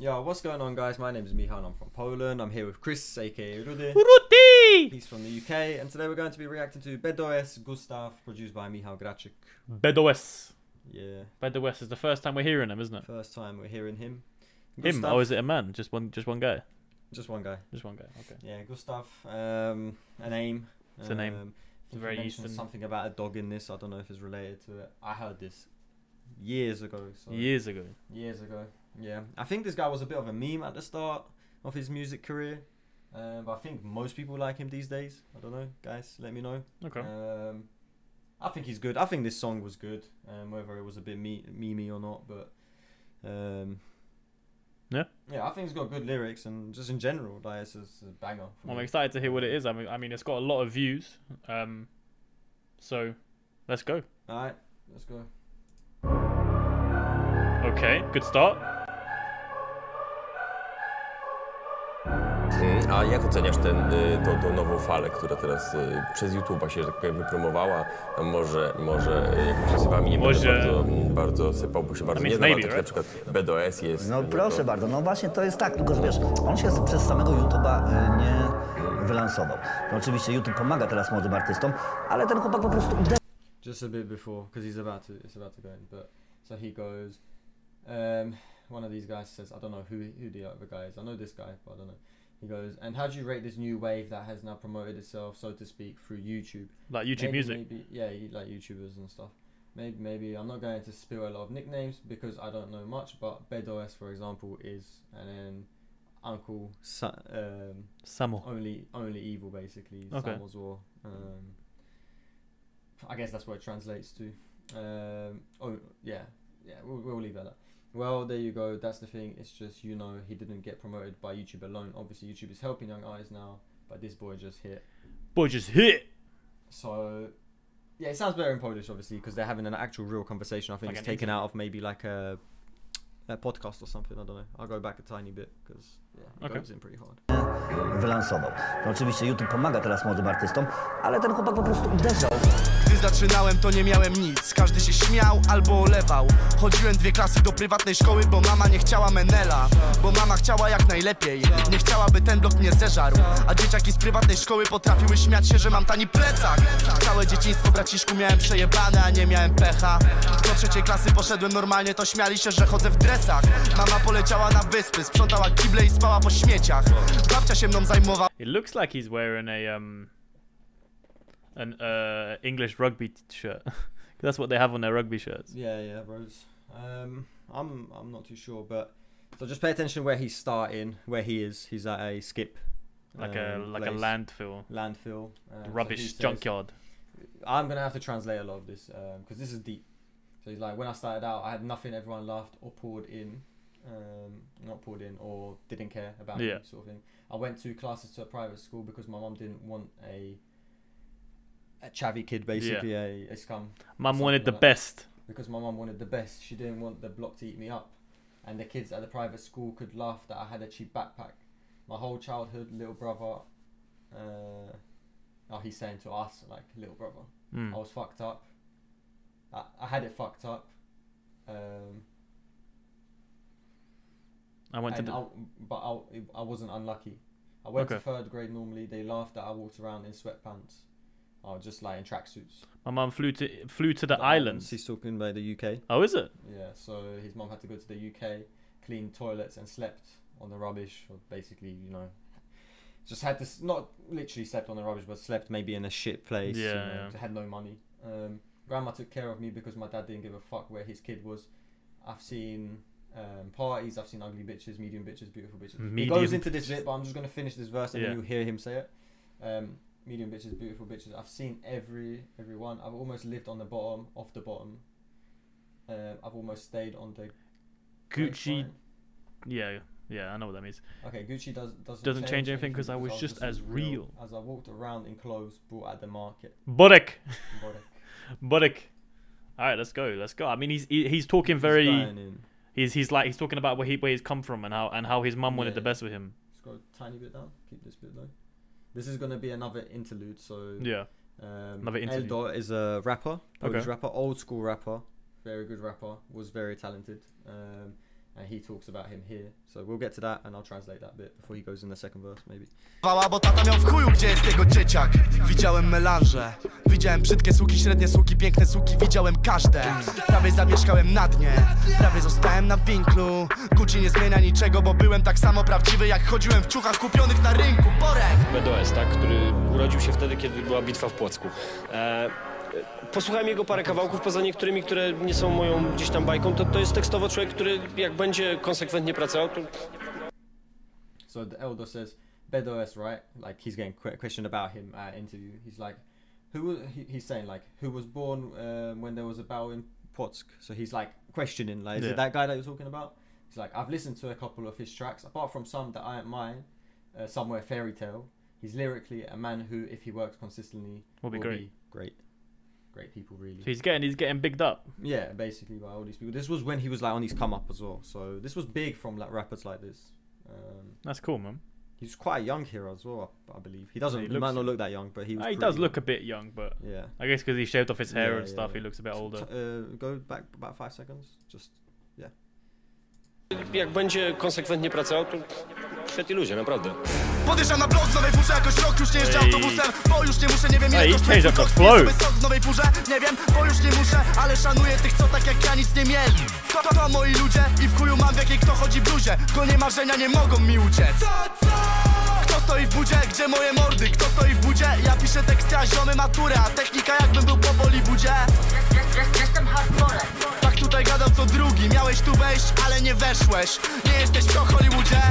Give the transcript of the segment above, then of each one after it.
Yo, what's going on, guys? My name is Michal and I'm from Poland. I'm here with Chris, aka Rudy. Rudy! He's from the UK, and today we're going to be reacting to Bedoes, Gustaw, produced by Michal Gracik. Bedoes. Yeah. Bedoes is the first time we're hearing him, isn't it? First time we're hearing him. Him? Gustaw, Oh, is it a man? Just one guy? Just one guy. Just one guy, okay. Yeah, Gustaw, a name. It's a name. It's very mentioned Eastern. something about a dog in this. I don't know if it's related to it. I heard this years ago. So Years ago. Years ago. Yeah. I think this guy was a bit of a meme at the start of his music career. But I think most people like him these days. I don't know, guys. Let me know. Okay. I think he's good. I think this song was good, whether it was a bit memey or not. But yeah, I think it's got good lyrics, and just in general, like it's a banger. I'm excited to hear what it is. I mean, it's got a lot of views. So, let's go. All right, let's go. Okay, good start. A jak oceniasz tą nową falę, która teraz przez YouTube'a się, że tak powiem, wypromowała? No może jakimiś osobami nie będę bardzo sypał, bo się bardzo nie znam, ale tak na przykład Bedoes jest... No proszę bardzo, no właśnie to jest tak, tylko że wiesz, on się przez samego YouTube'a nie wylansował. No oczywiście YouTube pomaga teraz młodym artystom, ale ten chłopak po prostu uderzył. Just a bit before, because it's about to go in, but so he goes, one of these guys says, I don't know who the other guy is, I know this guy, but I don't know. He goes, and how do you rate this new wave that has now promoted itself, so to speak, through YouTube? Like YouTube music? Maybe, yeah, like YouTubers and stuff. Maybe I'm not going to spill a lot of nicknames because I don't know much, but Bedoes, for example, is, and then Uncle Samo. Only evil, basically. Okay. Samo's War. I guess that's what it translates to. We'll leave it at that. Well, there you go. That's the thing. It's just, you know, he didn't get promoted by YouTube alone. Obviously, YouTube is helping young artists now, but this boy just hit. Boy just hit! So, yeah, it sounds better in Polish, obviously, because they're having an actual real conversation. I think like it's taken out of maybe like a podcast or something. I don't know. I'll go back a tiny bit, because yeah, it goes in pretty hard. Wylansował. No oczywiście YouTube pomaga teraz młodym artystom, ale ten chłopak po prostu uderzał. Gdy zaczynałem, to nie miałem nic. Każdy się śmiał albo olewał. Chodziłem 2 klasy do prywatnej szkoły, bo mama nie chciała menela. Bo mama chciała jak najlepiej. Nie chciała, by ten blok mnie zeżarł. A dzieciaki z prywatnej szkoły potrafiły śmiać się, że mam tani plecak. Całe dzieciństwo, braciszku, miałem przejebane, a nie miałem pecha. Do 3 klasy poszedłem normalnie, to śmiali się, że chodzę w dresach. Mama poleciała na wyspy, sprzątała kible i spała po śmieciach. Babcia się mną zajmowała. It looks like he's wearing an English rugby shirt. That's what they have on their rugby shirts. Yeah, bros. I'm not too sure, but so just pay attention where he's starting, where he is. He's at a skip, Like a landfill. Landfill. Rubbish so junkyard. I'm gonna have to translate a lot of this because this is deep. So he's like, when I started out, I had nothing. Everyone laughed or poured in, not poured in or didn't care about me, sort of thing. I went to classes to a private school because my mum didn't want a chavvy kid, basically, a scum. Mum wanted the like best. Because my mum wanted the best. She didn't want the block to eat me up. And the kids at the private school could laugh that I had a cheap backpack. My whole childhood, little brother, he's saying to us, like, little brother, I was fucked up. I had it fucked up. I wasn't unlucky. I went to 3rd grade normally. They laughed that I walked around in sweatpants. I was just like in tracksuits. My mum flew to the islands. He's talking about the UK. Oh, is it? Yeah, so his mum had to go to the UK, clean toilets and slept on the rubbish. Or basically, you know, just had to, not literally slept on the rubbish, but slept maybe in a shit place. Yeah, had no money. Grandma took care of me because my dad didn't give a fuck where his kid was. I've seen parties, I've seen ugly bitches, medium bitches, beautiful bitches. He goes into this bit, but I'm just going to finish this verse and then you'll hear him say it. Medium bitches, beautiful bitches. I've seen everyone. I've almost lived on the bottom, off the bottom. I've almost stayed on the Gucci. Yeah, I know what that means. Okay, Gucci doesn't change anything because I was just as real as I walked around in clothes bought at the market. Bodek. All right, let's go. I mean, he's talking very. He's talking about where he's come from and how his mum wanted the best with him. Let's go a tiny bit down. Keep this bit low. This is gonna be another interlude. So yeah, another interlude. Eldor is a rapper, Polish rapper, old school rapper, very good rapper. Was very talented. and he talks about him here. So we'll get to that, and I'll translate that bit before he goes in the second verse, maybe. Bo tata miał w chuju, gdzie jest jego dzieciak. Widziałem melanże, widziałem brzydkie suki, średnie suki, piękne suki, widziałem każde. Prawie zamieszkałem na dnie, prawie zostałem na winklu. Gucci nie zmienia niczego, bo byłem tak samo prawdziwy, jak chodziłem w ciuchach kupionych na rynku. Borek! Bedoes, tak, który urodził się wtedy, kiedy była bitwa w Płocku. Posłuchałem jego parę kawałków, poza niektórymi, które nie są moją gdzieś tam bajką, to jest tekstowo człowiek, który jak będzie konsekwentnie pracował, to... So the elder says, Bedoes, right? Like he's getting questioned about him at interview. He's like, he's saying like, who was born when there was a battle in Płock? So he's like questioning, like, is it that guy that you're talking about? He's like, I've listened to a couple of his tracks, apart from some that aren't mine, Somewhere Fairy Tale. He's lyrically a man who, if he works consistently, will be great. Great people, really. So he's getting bigged up. Yeah, basically by all these people. This was when he was like on his come up as well. So this was big from like rappers like this. That's cool, man. He's quite young here as well, I believe. He doesn't. He might not look that young, but he was. He does look a bit young, but yeah. I guess because he shaved off his hair and stuff, he looks a bit older. Go back about 5 seconds. Just yeah. Jak będzie konsekwentnie pracował, to świetni ludzie, naprawdę. Podjeżdżam na blok w nowej furze, jakoś rok już nie jeżdżę autobusem, bo już nie muszę, nie wiem ile kosztuje twój sobie sok w nowej furze, nie wiem, bo już nie muszę, ale szanuję tych, co tak jak ja nic nie mieli. To moi ludzie i w chuju mam, w jakiej kto chodzi w bluzie, gonię marzenia, nie mogą mi uciec. Kto stoi w budzie, gdzie moje mordy, kto stoi w budzie, ja piszę teksty, a ziomy maturę, a technika jakbym był po Bollywoodzie. Jestem hardcorem. Tak tutaj gadał co drugi, miałeś tu wejść, ale nie weszłeś. Nie jesteś w Hollywoodzie.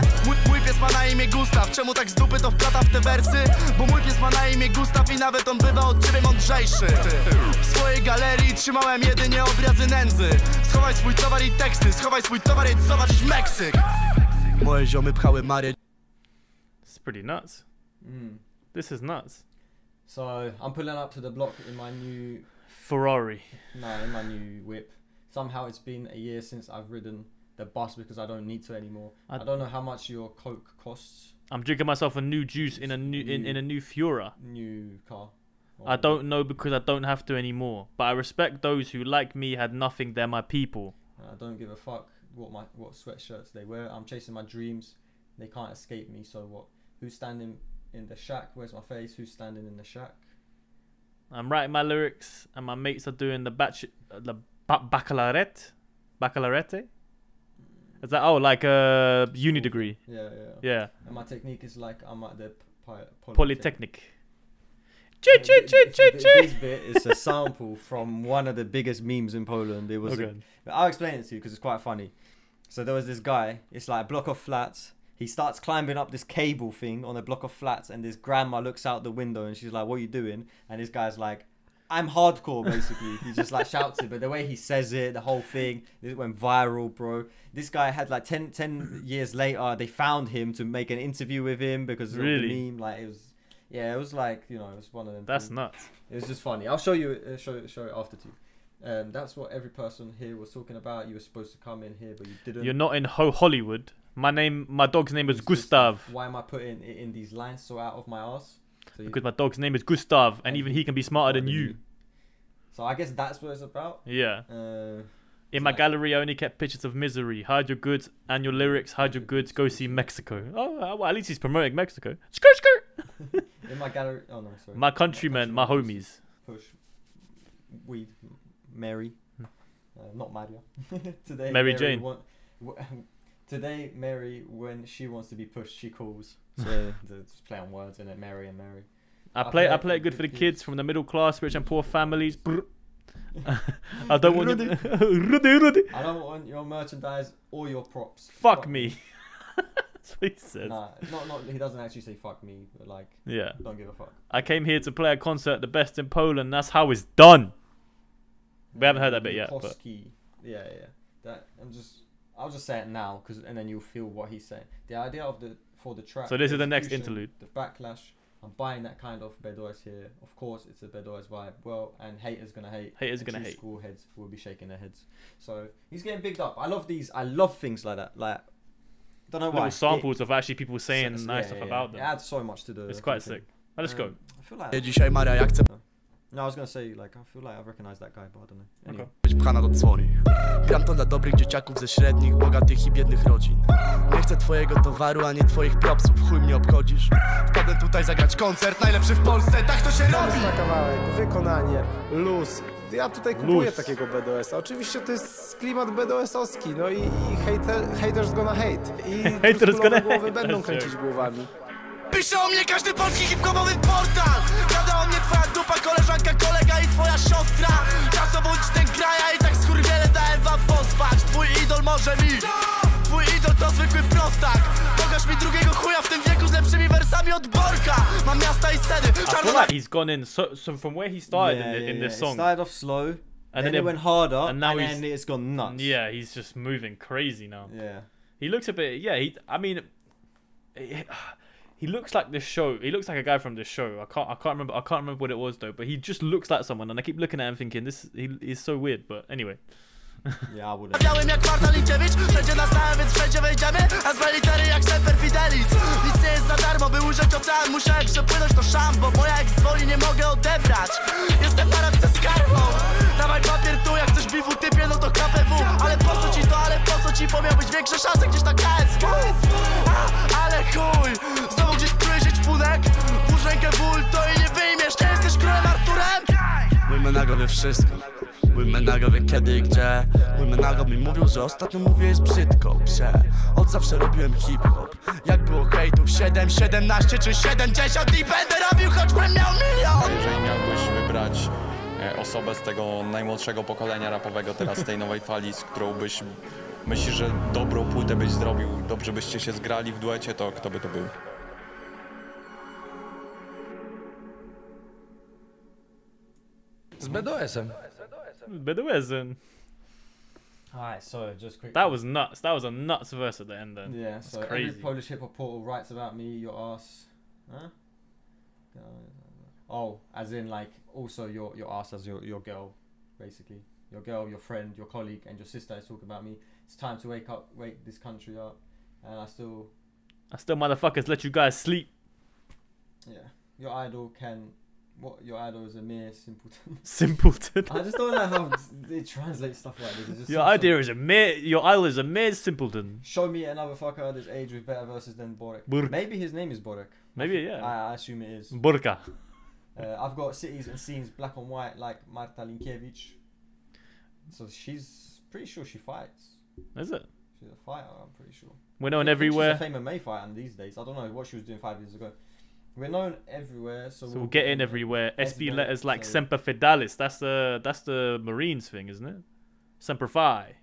Mój pies ma na imię Gustaw, czemu tak z dupy to wplata w te wersy? Bo mój pies ma na imię Gustaw i nawet on bywa od ciebie mądrzejszy. W swojej galerii trzymałem jedynie obrazy nędzy. Schowaj swój towar i teksty, schowaj swój towar i zobaczyć Meksyk. Moje ziomy pchały Marię. It's pretty nuts. This is nuts. So I'm pulling up to the block in my new Ferrari. No, in my new whip. Somehow it's been a year since I've ridden the bus because I don't need to anymore. I don't know how much your Coke costs. I'm drinking myself a new juice in a new Fura. New car. I don't know because I don't have to anymore. But I respect those who, like me, had nothing. They're my people. I don't give a fuck what sweatshirts they wear. I'm chasing my dreams. They can't escape me. So what? Who's standing in the shack? Where's my face? Who's standing in the shack? I'm writing my lyrics, and my mates are doing the baccalaureate. Baccalaureate? Is that like a uni degree? Yeah. And my technique is like I'm at the Polytechnic. This bit is a sample from one of the biggest memes in Poland. It was. I'll explain it to you because it's quite funny. So there was this guy. It's like a block of flats. He starts climbing up this cable thing on a block of flats, and this grandma looks out the window and she's like, "What are you doing?" And this guy's like, "I'm hardcore," basically. He just like shouts it, but the way he says it, the whole thing, it went viral, bro. This guy had like 10 years later, they found him to make an interview with him because of the meme. Like it was like, you know, it was one of them. That's nuts. It was just funny. I'll show you, show it after too. That's what every person here was talking about. You were supposed to come in here, but you didn't. You're not in Hollywood. My dog's name is Gustaw. Why am I putting it in these lines so out of my ass? So because my dog's name is Gustaw, and even he can be smarter than you. So I guess that's what it's about. Yeah. In my gallery, I only kept pictures of misery. Hide your goods and your lyrics. Hide your goods. Go see Mexico. Oh, well, at least he's promoting Mexico. Skirt, skirt. In my gallery. Oh no, sorry. My countrymen, my homies. Push. Weed. Mary. Not Maria. Today. Mary Jane. Today, Mary, when she wants to be pushed, she calls. So just play on words, and then Mary and Mary. I play it good for the kids from the middle class, rich and poor families. I don't want Rudy. I don't want your merchandise or your props. Fuck me. That's what he says. Nah, not. He doesn't actually say fuck me, but like, yeah, don't give a fuck. I came here to play a concert, the best in Poland. That's how it's done. We haven't heard that bit yet. But. Yeah. That I'll just say it now, and then you'll feel what he's saying. The idea of for the track. So this is the next interlude. The backlash. I'm buying that kind of Bedoes here. Of course, it's a Bedoes vibe. Well, and haters gonna hate. Haters gonna hate. School heads will be shaking their heads. So he's getting bigged up. I love these. I love things like that. Like, don't know why. Little samples of actually people saying nice stuff about them. It adds so much to the. It's quite sick. Let's go. I feel like. No, I was gonna say, like, I feel like I recognize that guy, but I don't know. Anyway. Być pchana do cwoni. Gram to dla dobrych dzieciaków ze średnich, bogatych i biednych rodzin. Nie chcę twojego towaru, ani twoich propsów, chuj mnie obchodzisz. Wpadłem tutaj zagrać koncert, najlepszy w Polsce, tak to się robi! Na kawałek, wykonanie, luz. Ja tutaj kupuję takiego Bedoesa. Oczywiście to jest klimat bedoesowski, no i haters gonna hate. I haters gonna głowy będą kręcić głowami. Pisze o mnie każdy polski hip-hopowy portal. Gada o mnie twoja dupa, koleżanka, kolega i twoja siostra. Czas obudź ten kraj, a i tak skurwiele dałem wam pospać. Twój idol może mi. Twój idol to zwykły prostak. Pokaż mi drugiego chuja w tym wieku z lepszymi wersami od Borka. Mam miasta i sceny. I feel like he's gone in so from where he started in this song. It started off slow, and then it went harder, and then it's gone nuts. Yeah, he's just moving crazy now. Yeah. He looks a bit, I mean, he looks like this show. He looks like a guy from this show. I can't remember what it was though. But he just looks like someone, and I keep looking at him thinking he's so weird. But anyway. Yeah, I wouldn't. Białym jak Kwartalinciewicz, wszędzie nas znałem, więc wszędzie wejdziemy. A z litery jak Semper Fidelis. Nic nie jest za darmo, by ujrzeć ocean, musiałem przepłynąć to szambo. Moja ex-woli nie mogę odebrać. Jestem na radce z karmą. Dawaj papier tu, jak chcesz biwu typie, no to KPW. Ale po co ci to, ale po co ci, bo miał być większe szanse gdzieś na KSW. Ale chuj, znowu gdzieś plujesz czpunek. Włóż rękę ból, to i nie wyjmiesz, nie jesteś królem Arturem. Mój menago wie wszystko. Mój menago wie kiedy i gdzie. Mój menago mi mówił, że ostatnio mówię jest brzydko. Od zawsze robiłem hip-hop. Jak było hejtów 7, 17 czy 70 i będę robił, choćbym miał milion. Jeżeli miałbyś wybrać osobę z tego najmłodszego pokolenia rapowego teraz, z tej nowej fali, z którą byś myślisz, że dobrą płytę byś zrobił, dobrze byście się zgrali w duecie, to kto by to był? Z Bedoesem. Bedoesem. Alright, so just quick. That was nuts. That was a nuts verse at the end then. Yeah, That's so crazy. every Polish hip hop portal writes about me, your ass. Huh? Oh, as in like also your ass as your girl, basically. Your girl, your friend, your colleague, and your sister is talking about me. It's time to wake this country up, and I still motherfuckers let you guys sleep. Yeah, your idol can. What your idol is a mere simpleton. Simpleton. I just don't know how they translate stuff like this. It's just Your idol is a mere simpleton. Show me another fucker this age with better verses than Borek. Maybe his name is Borek. Maybe, yeah. I assume it is. Borka. I've got cities and scenes black and white like Marta Linkiewicz. So she's pretty sure she fights. Is it? She's a fighter, I'm pretty sure. We're known everywhere. She's a Fame MMA fighter these days. I don't know what she was doing 5 years ago. We're known everywhere, so we'll get in everywhere. SB letters like Semper Fidelis. That's the Marines thing, isn't it? Semper Fi.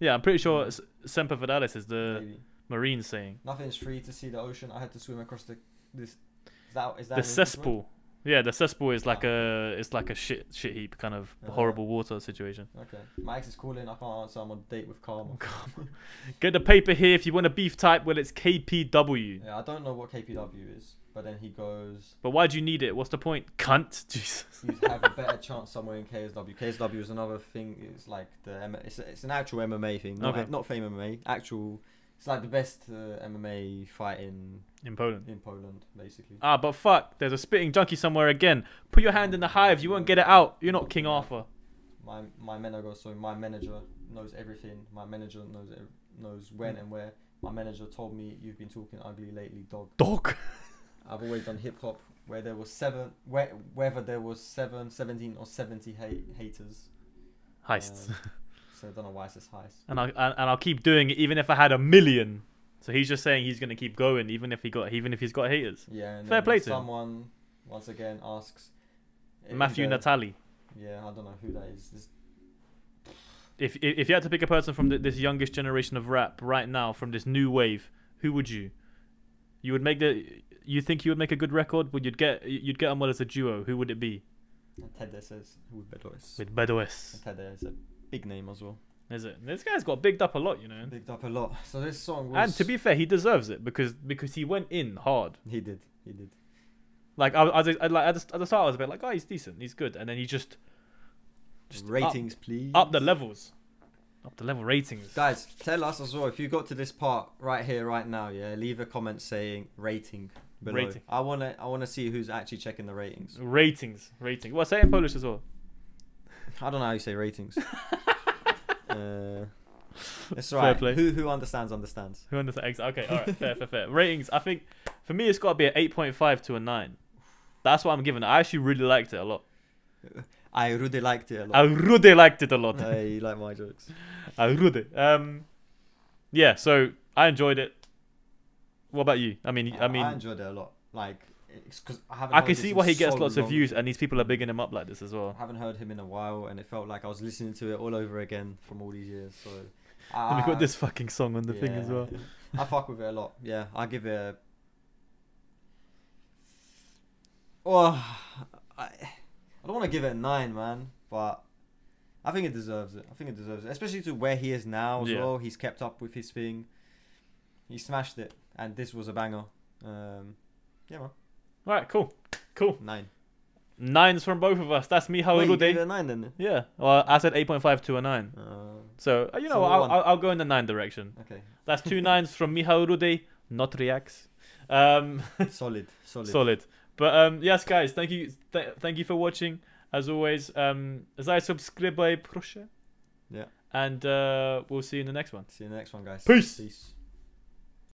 Yeah, I'm pretty sure Semper Fidelis is the Marine saying. Nothing's free to see the ocean. I had to swim across this. Is that the cesspool? Yeah, the cesspool is like a shit heap kind of horrible water situation. Okay, my ex is calling. I can't answer. I'm on a date with Karma. Get the paper here if you want a beef type. Well, it's KPW. Yeah, I don't know what KPW is, but then he goes. But why do you need it? What's the point, cunt? Jesus. You'd have a better chance somewhere in KSW. KSW is another thing. It's like it's an actual MMA thing. Not Fame MMA. Actual. It's like the best MMA fight in Poland. In Poland, basically. Ah, but fuck, there's a spitting junkie somewhere again. Put your hand in the hive, you won't get it out. You're not King Arthur. My manager knows everything. My manager knows when and where. My manager told me you've been talking ugly lately, dog. Dog. I've always done hip hop where there was whether there was 17 or 70 haters. Heists. So I don't know why it says heist. And I'll keep doing it even if I had 1 million. So he's just saying he's gonna keep going even if he's got haters. Yeah. And fair play to him. Someone once again asks. Matthew Natali. Yeah, I don't know who that is. If you had to pick a person from this youngest generation of rap right now, from this new wave, who would you? You would make You think you would make a good record? Would you'd get them well as a duo? Who would it be? Tedder says with Bedoes. With Bedoes. Tedder is a big name as well. Is it? This guy's got bigged up a lot, you know. Bigged up a lot. So this song was... And to be fair, he deserves it because he went in hard. He did. Like at the start, I was a bit like, oh, he's decent, he's good, and then he just ratings, please. Up the levels. Up the level ratings. Guys, tell us as well if you got to this part right here, right now. Yeah, leave a comment saying rating. Below. Rating. I wanna see who's actually checking the ratings. Ratings. Well, say it in Polish as well. I don't know how you say ratings. It's right. Who understands. Who understands? Okay, all right, fair. Ratings. I think for me it's got to be an 8.5 to a 9. That's what I'm giving it. I actually really liked it a lot. I really liked it a lot. I really liked it a lot. You like my jokes. I really. Yeah. So I enjoyed it. What about you? I mean, I enjoyed it a lot. Like, it's because I can see why he gets lots of views, and these people are bigging him up like this as well. I haven't heard him in a while, and it felt like I was listening to it all over again from all these years. So, and we got this fucking song on the thing as well. I fuck with it a lot. Yeah, I give it. I don't want to give it a 9, man, but I think it deserves it. Especially to where he is now as well. He's kept up with his thing. He smashed it, and this was a banger. Yeah, man. All right, cool. 9. 9s from both of us. That's Michał Rudy. You gave it a 9 then? Yeah. Well, I said 8.5 to a 9. So I'll go in the 9 direction. Okay. That's 2 9s from Michał Rudy. Not reacts. Solid. But yes, guys, thank you for watching. As always, subscribe, proszę. Yeah. And we'll see you in the next one. See you in the next one, guys. Peace.